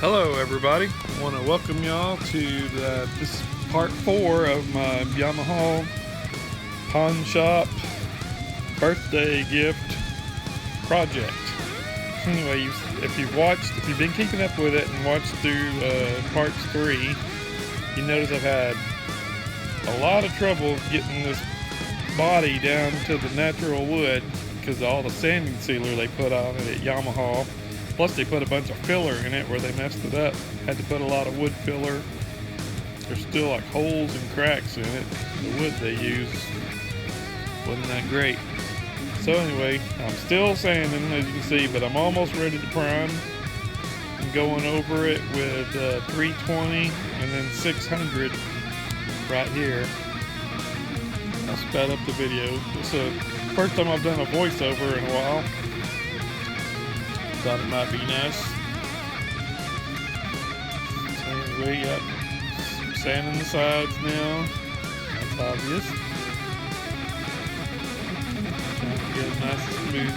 Hello everybody, I want to welcome y'all to this part 4 of my Yamaha pawn shop birthday gift project. Anyway, if you've been keeping up with it and watched through parts 3, you notice I've had a lot of trouble getting this body down to the natural wood because of all the sanding sealer they put on it at Yamaha. Plus they put a bunch of filler in it where they messed it up. Had to put a lot of wood filler. There's still like holes and cracks in it. The wood they use wasn't that great. So anyway, I'm still sanding as you can see, but I'm almost ready to prime. I'm going over it with 320 and then 600 right here. I'll sped up the video. It's the first time I've done a voiceover in a while. Thought it might be nice. So anyway, yep, sanding the sides now. That's obvious. Trying to get it nice and smooth.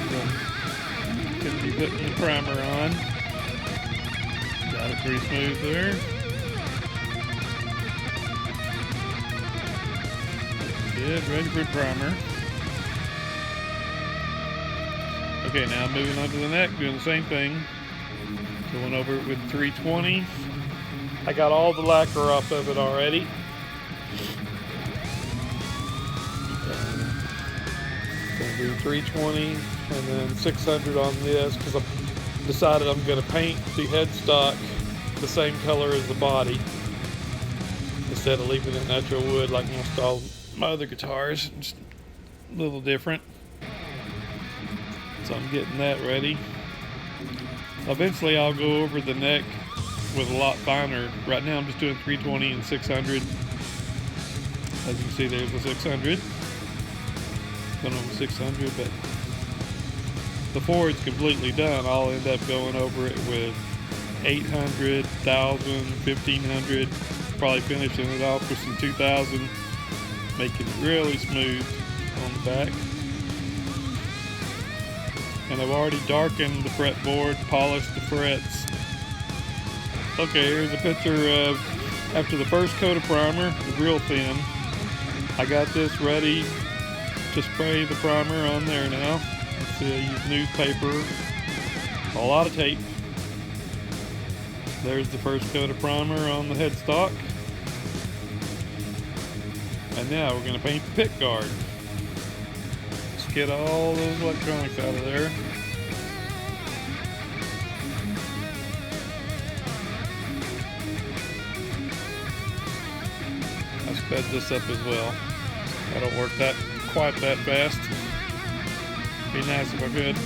Gonna be putting the primer on. Got it pretty smooth there. Good, ready for primer. Okay, now moving on to the neck, doing the same thing. Going over it with 320. I got all the lacquer off of it already. Gonna do 320 and then 600 on this because I've decided I'm gonna paint the headstock the same color as the body instead of leaving it natural wood like most all my other guitars. Just a little different. So I'm getting that ready. Eventually I'll go over the neck with a lot finer. Right now I'm just doing 320 and 600. As you can see, there's the 600. Going over 600, but before it's completely done, I'll end up going over it with 800, 1000, 1500. Probably finishing it off with some 2000, making it really smooth on the back. And I've already darkened the fretboard, polished the frets. Okay, here's a picture of after the first coat of primer, the real thin. I got this ready to spray the primer on there now. Let's see, I use newspaper, a lot of tape. There's the first coat of primer on the headstock. And now we're gonna paint the pickguard. Get all those electronics out of there. I sped this up as well. I don't work quite that fast. Be nice if I could.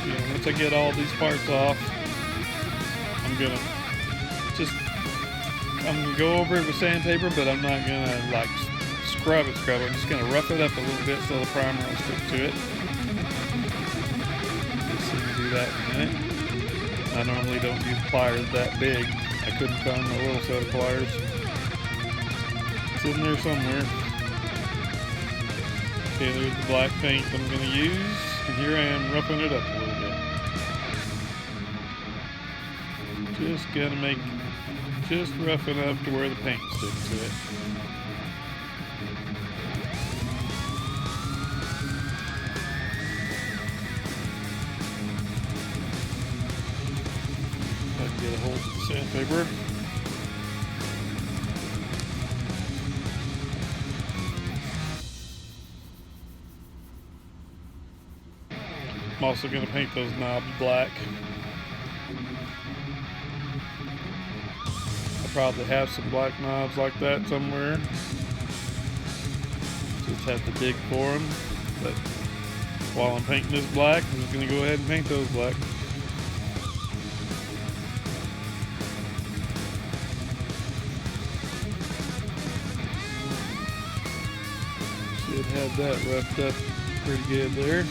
Yeah, once I get all these parts off, I'm gonna go over it with sandpaper, but I'm not gonna like scrub it. I'm just going to rough it up a little bit so the primer will stick to it. Let's see me do that in a minute. I normally don't use pliers that big. I couldn't find my little set of pliers. It's in there somewhere. Okay, there's the black paint I'm going to use. And here I am roughing it up a little bit. Just going to make just rough enough to where the paint sticks to it. Get a hold of the sandpaper. I'm also going to paint those knobs black. I probably have some black knobs like that somewhere. Just have to dig for them. But while I'm painting this black, I'm just going to go ahead and paint those black. Should have that roughed up pretty good there.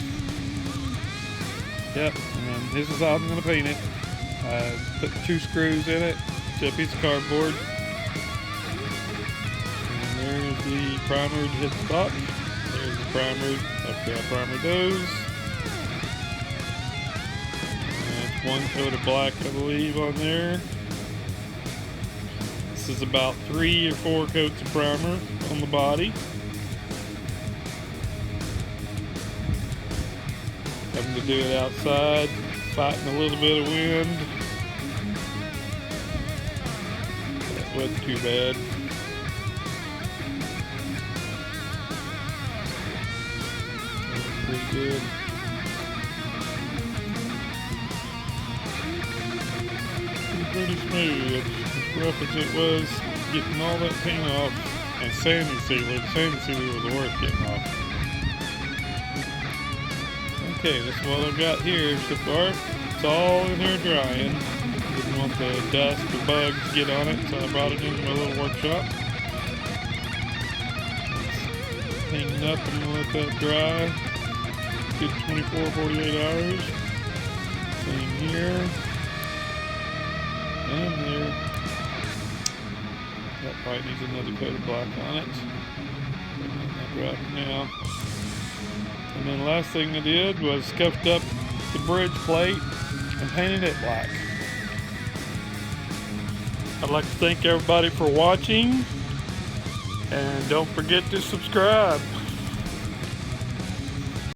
Yep, and this is how I'm going to paint it. I put 2 screws in it to a piece of cardboard. And there's the primered headstock. There's the primered, after I primered those. one coat of black, I believe, on there. This is about 3 or 4 coats of primer on the body. Having to do it outside, fighting a little bit of wind. That wasn't too bad. Pretty good. Pretty smooth. As rough as it was getting all that paint off. And sanding sealer. The sanding sealer was the worst getting off. Okay, this is what I've got here so far. It's all in here drying. Didn't want the dust or bugs to get on it, so I brought it into my little workshop. It's hanging up. I'm gonna let that dry. Good 24, 48 hours. Same here. And there. That probably needs another coat of black on it. That dry now. And then the last thing I did was scuffed up the bridge plate and painted it black. I'd like to thank everybody for watching. And don't forget to subscribe.